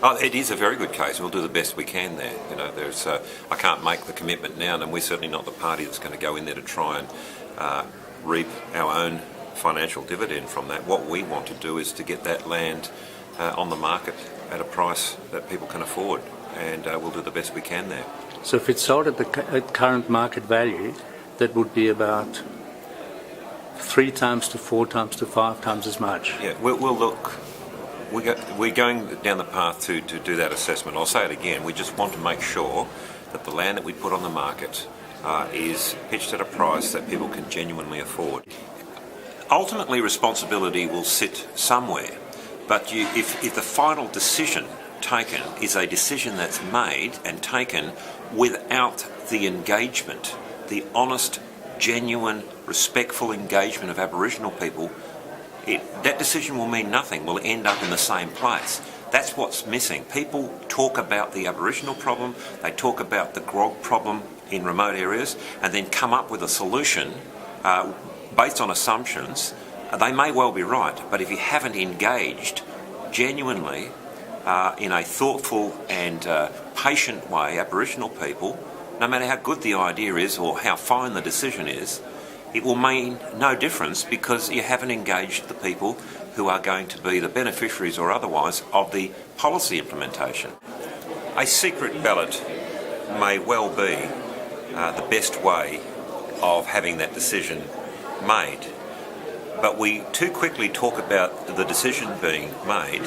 Oh, it is a very good case. We'll do the best we can there. I can't make the commitment now, and we're certainly not the party that's going to go in there to try and reap our own financial dividend from that. What we want to do is to get that land on the market at a price that people can afford, and we'll do the best we can there. So if it's sold at current market value, that would be about 3 times to 4 times to 5 times as much. Yeah, we'll look. We're going down the path to do that assessment. I'll say it again. We just want to make sure that the land that we put on the market is pitched at a price that people can genuinely afford. Ultimately, responsibility will sit somewhere, but if the final decision taken is a decision that's made and taken without the engagement, the honest, genuine, respectful engagement of Aboriginal people, that decision will mean nothing, will end up in the same place. That's what's missing. People talk about the Aboriginal problem, they talk about the grog problem in remote areas, and then come up with a solution based on assumptions. They may well be right, but if you haven't engaged genuinely in a thoughtful and patient way Aboriginal people, no matter how good the idea is or how fine the decision is, it will mean no difference because you haven't engaged the people who are going to be the beneficiaries or otherwise of the policy implementation. A secret ballot may well be the best way of having that decision made, but we too quickly talk about the decision being made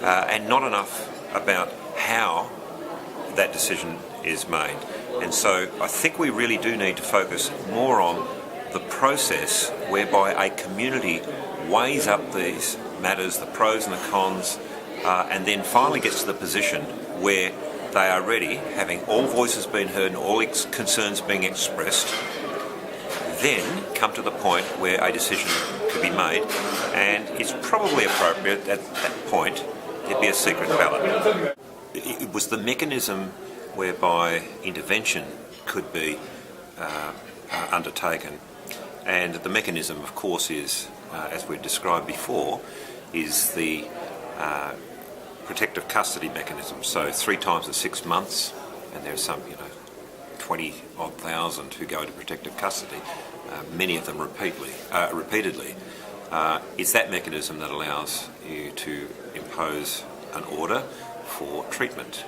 and not enough about how that decision is made. And so I think we really do need to focus more on the process whereby a community weighs up these matters, the pros and the cons, and then finally gets to the position where they are ready, having all voices being heard and all concerns being expressed, then come to the point where a decision could be made, and it's probably appropriate at that point there'd be a secret ballot. It was the mechanism whereby intervention could be undertaken. And the mechanism, of course, is, as we've described before, is the protective custody mechanism. So 3 times in 6 months, and there are some, 20-odd thousand who go into protective custody, many of them repeatedly. It's that mechanism that allows you to impose an order for treatment.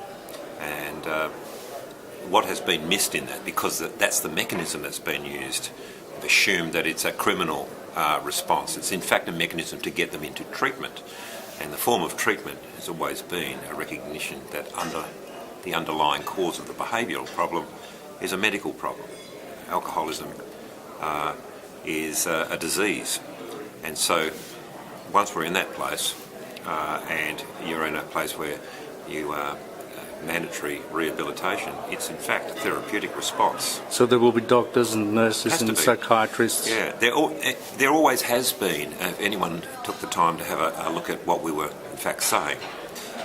And what has been missed in that, because that's the mechanism that's been used, assumed that it's a criminal response. It's in fact a mechanism to get them into treatment. And the form of treatment has always been a recognition that the underlying cause of the behavioural problem is a medical problem. Alcoholism is a disease. And so once we're in that place and you're in a place where you are mandatory rehabilitation, it's in fact a therapeutic response. So there will be doctors and nurses and psychiatrists? Yeah, there always has been, if anyone took the time to have a look at what we were in fact saying.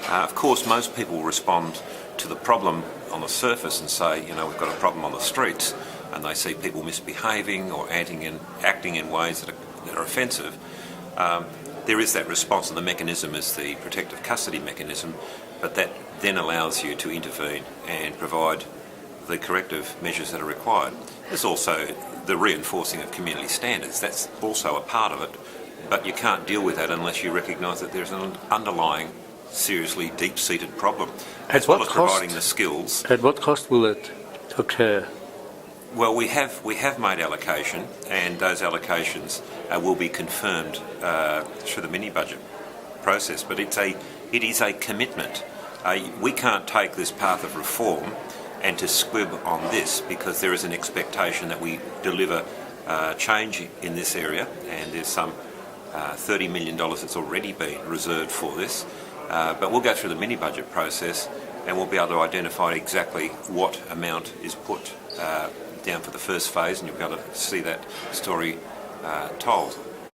Of course, most people respond to the problem on the surface and say, we've got a problem on the streets, and they see people misbehaving or acting in ways that are offensive. There is that response, and the mechanism is the protective custody mechanism, but that then allows you to intervene and provide the corrective measures that are required. There's also the reinforcing of community standards. That's also a part of it, but you can't deal with that unless you recognise that there's an underlying, seriously deep-seated problem, as well as providing the skills. At what cost will it occur? Well, we have made allocation, and those allocations will be confirmed through the mini-budget process, but it is a commitment. We can't take this path of reform and to squib on this, because there is an expectation that we deliver change in this area, and there's some $30 million that's already been reserved for this. But we'll go through the mini-budget process and we'll be able to identify exactly what amount is put down for the first phase, and you'll be able to see that story told.